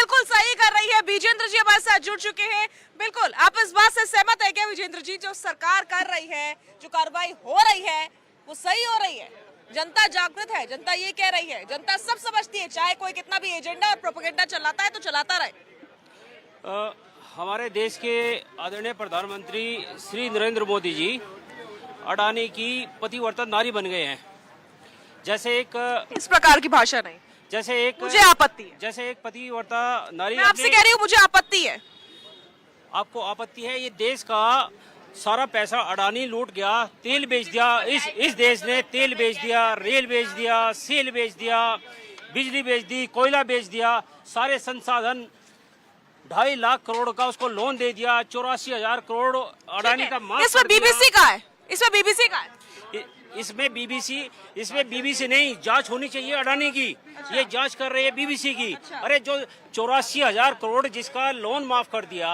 बिल्कुल सही कर रही है। विजेंद्र जी हमारे साथ जुड़ चुके हैं। बिल्कुल, आप इस बात से सहमत है क्या विजेंद्र जी, जो सरकार कर रही है, जो कार्रवाई हो रही है, वो सही हो रही है? जनता जागृत है, जनता ये कह रही है, जनता सब समझती है, चाहे कोई कितना भी एजेंडा और प्रोपेगेंडा चलाता है तो चलाता रहे। हमारे देश के आदरणीय प्रधानमंत्री श्री नरेंद्र मोदी जी अडानी की पतिव्रता नारी बन गए हैं। जैसे एक इस प्रकार की भाषा नहीं, जैसे एक मुझे आपत्ति है। जैसे एक पतिव्रता नारी, मैं आपसे कह रही हूँ, मुझे आपत्ति है। आपको आपत्ति है? ये देश का सारा पैसा अडानी लूट गया, तेल बेच दिया। इस देश ने तेल बेच दिया, रेल बेच दिया, सेल बेच दिया, बिजली बेच दी, कोयला बेच दिया, सारे संसाधन 2.5 लाख करोड़ का उसको लोन दे दिया। 84,000 करोड़ अडानी का माफ इसमें कर दिया। बीबीसी का है, इसमें बीबीसी का है। इसमें बीबीसी नहीं, जांच होनी चाहिए अडानी की। अच्छा। ये जांच कर रही है बीबीसी की। अच्छा। अरे जो 84,000 करोड़ जिसका लोन माफ कर दिया,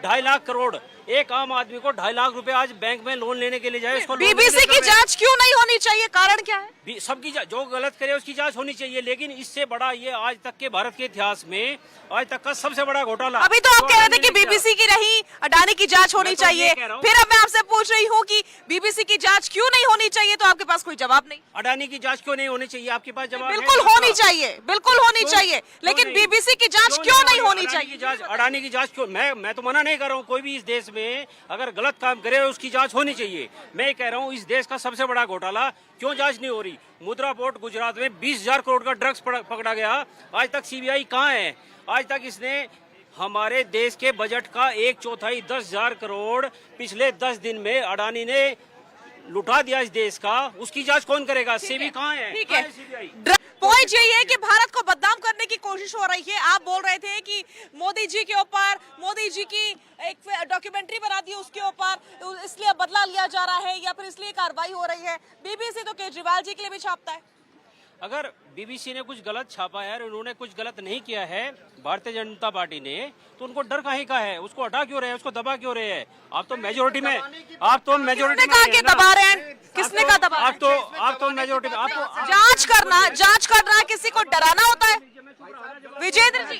2.5 लाख करोड़, एक आम आदमी को 2.5 लाख रुपए आज बैंक में लोन लेने के लिए जाए, उसको बीबीसी की जांच क्यों नहीं होनी चाहिए? कारण क्या है? सबकी जो गलत करे उसकी जांच होनी चाहिए, लेकिन इससे बड़ा ये आज तक के भारत के इतिहास में आज तक का सबसे बड़ा घोटाला। अभी तो आप कह रहे थे कि बीबीसी की नहीं, अडानी की जांच होनी चाहिए। फिर अब मैं आपसे पूछ रही हूँ कि बीबीसी की जांच क्यों नहीं होनी चाहिए, तो आपके पास कोई जवाब नहीं। अडानी की जांच क्यों नहीं होनी चाहिए? आपके पास जवाब? बिल्कुल होनी चाहिए, बिल्कुल होनी चाहिए, लेकिन बीबीसी की जांच क्यों नहीं होनी चाहिए? अडानी की जांच क्यों? मैं तो मना नहीं कर रहा हूँ, कोई भी इस देश में अगर गलत काम करे उसकी जांच होनी चाहिए। मैं कह रहा हूँ इस देश का सबसे बड़ा घोटाला क्यों जांच नहीं हो रही? मुद्रा पोर्ट गुजरात में 20,000 करोड़ का ड्रग्स पकड़ा गया, आज तक सीबीआई कहाँ है? आज तक इसने हमारे देश के बजट का 1/4 10,000 करोड़ पिछले 10 दिन में अडानी ने लुटा दिया इस देश का। उसकी जांच कौन करेगा? सेबी कहाँ है? ठीक है, पॉइंट यही है कि भारत को बदनाम करने की कोशिश हो रही है। आप बोल रहे थे कि मोदी जी के ऊपर, मोदी जी की एक डॉक्यूमेंट्री बना दी उसके ऊपर, इसलिए बदला लिया जा रहा है या फिर इसलिए कार्रवाई हो रही है। बीबीसी तो केजरीवाल जी के लिए भी छापता है। अगर बीबीसी ने कुछ गलत छापा है और उन्होंने कुछ गलत नहीं किया है भारतीय जनता पार्टी ने, तो उनको डर काहे का है? उसको हटा क्यों रहे हैं? उसको दबा क्यों रहे हैं? आप तो मेजोरिटी में, आप तो मेजोरिटी में दबा रहे हैं। किसने कहा दबा? आप तो मेजोरिटी में। आपको जांच करना किसी को डराना होता है? विजेंद्र जी,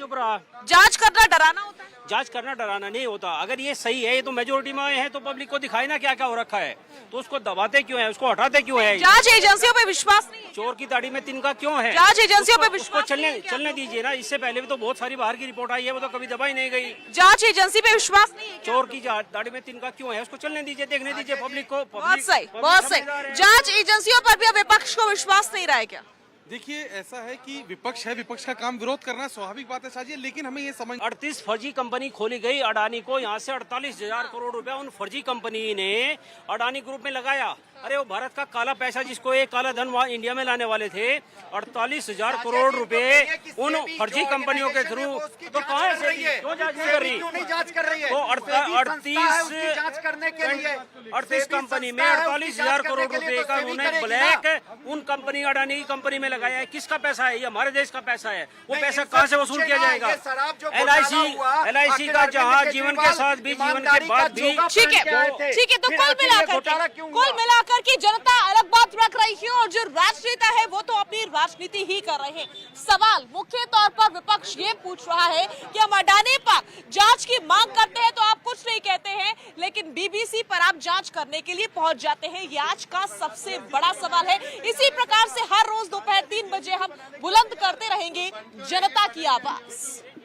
जांच करना डराना होता है? जांच करना डराना नहीं होता। अगर ये सही है, ये तो मेजोरिटी में आए हैं, तो पब्लिक को दिखाए ना क्या क्या हो रखा है। तो उसको दबाते क्यों है? उसको हटाते क्यों है? जांच एजेंसियों पे विश्वास नहीं है? चोर की दाढ़ी में तिनका क्यों है? जांच एजेंसियों पे विश्वास चलने दीजिए ना। इससे पहले भी तो बहुत सारी बाहर की रिपोर्ट आई है, वो तो कभी दबाई नहीं गई। जांच एजेंसी पे विश्वास नहीं है? चोर की दाढ़ी में तिनका क्यों है? उसको चलने दीजिए, देखने दीजिए पब्लिक को। बहुत सही। जांच एजेंसियों पर भी अब विपक्ष को विश्वास नहीं रहा है क्या? देखिए, ऐसा है कि विपक्ष है, विपक्ष का काम विरोध करना स्वाभाविक बात है साजिए, लेकिन हमें ये समझ 38 फर्जी कंपनी खोली गई अडानी को। यहाँ से 48,000 करोड़ रुपया उन फर्जी कंपनी ने अडानी ग्रुप में लगाया। अरे वो भारत का काला पैसा, जिसको एक काला धन वहाँ इंडिया में लाने वाले थे, 48,000 करोड़ रुपए उन फर्जी कंपनियों के थ्रू। तो कहाँ से क्यों जांच नहीं कर रही? तो 38 कंपनी में 48,000 करोड़ रुपए का उन्होंने ब्लैक उन कंपनी अडानी की कंपनी में लगाया है। किसका पैसा है? ये हमारे देश का पैसा है। वो पैसा कहाँ से वसूल किया जाएगा? LIC का जहाँ जीवन के साथ भी, जीवन के बाद भी। ठीक है, तो कुल मिलाकर की जनता अलग बात रख रही है और जो राजनेता है वो तो अपनी राजनीति ही कर रहे हैं। सवाल मुख्य तौर पर विपक्ष ये पूछ रहा है कि हम अडानी पर जांच की मांग करते हैं तो आप कुछ नहीं कहते हैं, लेकिन बीबीसी पर आप जांच करने के लिए पहुंच जाते हैं। ये आज का सबसे बड़ा सवाल है। इसी प्रकार से हर रोज दोपहर 3 बजे हम बुलंद करते रहेंगे जनता की आवाज।